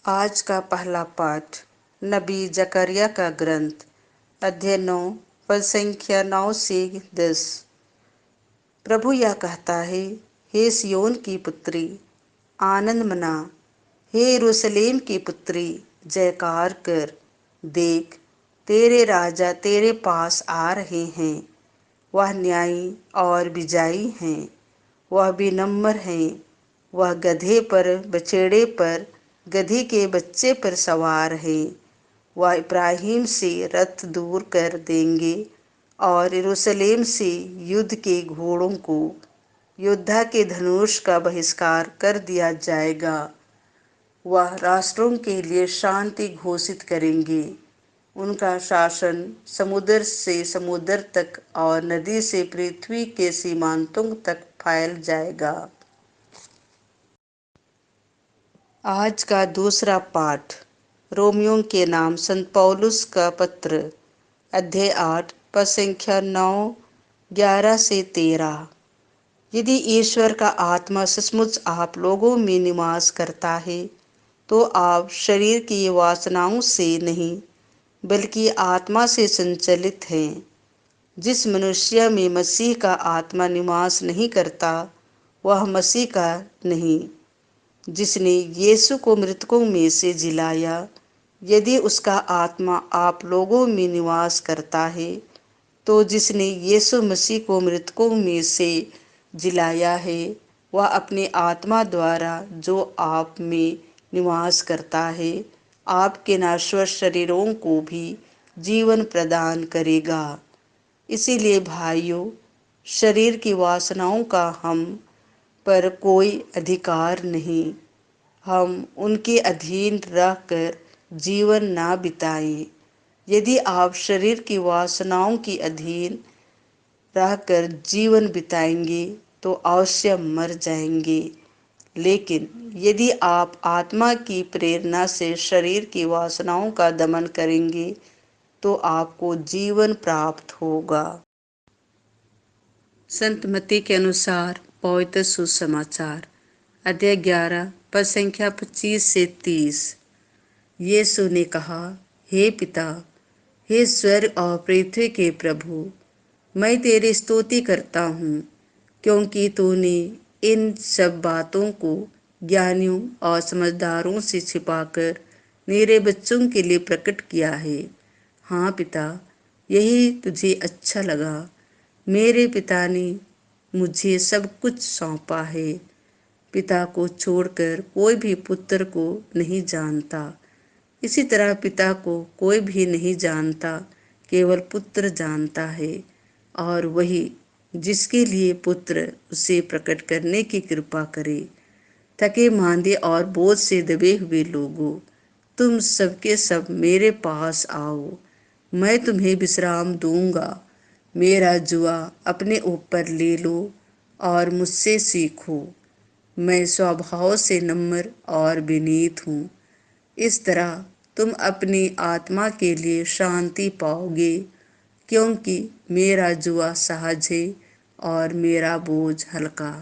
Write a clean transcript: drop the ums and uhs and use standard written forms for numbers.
आज का पहला पाठ नबी जकरिया का ग्रंथ अध्याय 9 पद संख्या 9 से 10। प्रभु यह कहता है, हे सियोन की पुत्री आनंद मना, हे यरूशलेम की पुत्री जयकार कर। देख, तेरे राजा तेरे पास आ रहे हैं। वह न्यायी और विजयी हैं, वह विनम्र हैं। वह गधे पर, बछड़े पर, गधी के बच्चे पर सवार है। वह इब्राहिम से रथ दूर कर देंगे और यरूशलेम से युद्ध के घोड़ों को, योद्धा के धनुष का बहिष्कार कर दिया जाएगा। वह राष्ट्रों के लिए शांति घोषित करेंगे। उनका शासन समुद्र से समुद्र तक और नदी से पृथ्वी के सीमांतों तक फैल जाएगा। आज का दूसरा पाठ रोमियों के नाम संत पौलुस का पत्र अध्याय 8 पद संख्या 9, 11 से 13। यदि ईश्वर का आत्मा सचमुच आप लोगों में निवास करता है तो आप शरीर की वासनाओं से नहीं बल्कि आत्मा से संचालित हैं। जिस मनुष्य में मसीह का आत्मा निवास नहीं करता वह मसीह का नहीं। जिसने यीशु को मृतकों में से जिलाया, यदि उसका आत्मा आप लोगों में निवास करता है तो जिसने यीशु मसीह को मृतकों में से जिलाया है वह अपने आत्मा द्वारा जो आप में निवास करता है आपके नाश्वर शरीरों को भी जीवन प्रदान करेगा। इसीलिए भाइयों, शरीर की वासनाओं का हम पर कोई अधिकार नहीं। हम उनके अधीन रहकर जीवन ना बिताएं। यदि आप शरीर की वासनाओं के अधीन रहकर जीवन बिताएंगे तो अवश्य मर जाएंगे। लेकिन यदि आप आत्मा की प्रेरणा से शरीर की वासनाओं का दमन करेंगे तो आपको जीवन प्राप्त होगा। संत मत्ती के अनुसार पवित्र सुसमाचार अध्याय 11 पद संख्या 25 से 30। यीशु ने कहा, हे पिता, हे स्वर्ग और पृथ्वी के प्रभु, मैं तेरी स्तुति करता हूँ क्योंकि तूने इन सब बातों को ज्ञानियों और समझदारों से छिपाकर मेरे बच्चों के लिए प्रकट किया है। हाँ पिता, यही तुझे अच्छा लगा। मेरे पिता ने मुझे सब कुछ सौंपा है। पिता को छोड़कर कोई भी पुत्र को नहीं जानता। इसी तरह पिता को कोई भी नहीं जानता, केवल पुत्र जानता है, और वही जिसके लिए पुत्र उसे प्रकट करने की कृपा करे। थके मांदे और बोझ से दबे हुए लोगों, तुम सबके सब मेरे पास आओ, मैं तुम्हें विश्राम दूंगा। मेरा जुआ अपने ऊपर ले लो और मुझसे सीखो। मैं स्वभाव से नम्र और विनीत हूँ। इस तरह तुम अपनी आत्मा के लिए शांति पाओगे, क्योंकि मेरा जुआ सहज है और मेरा बोझ हल्का।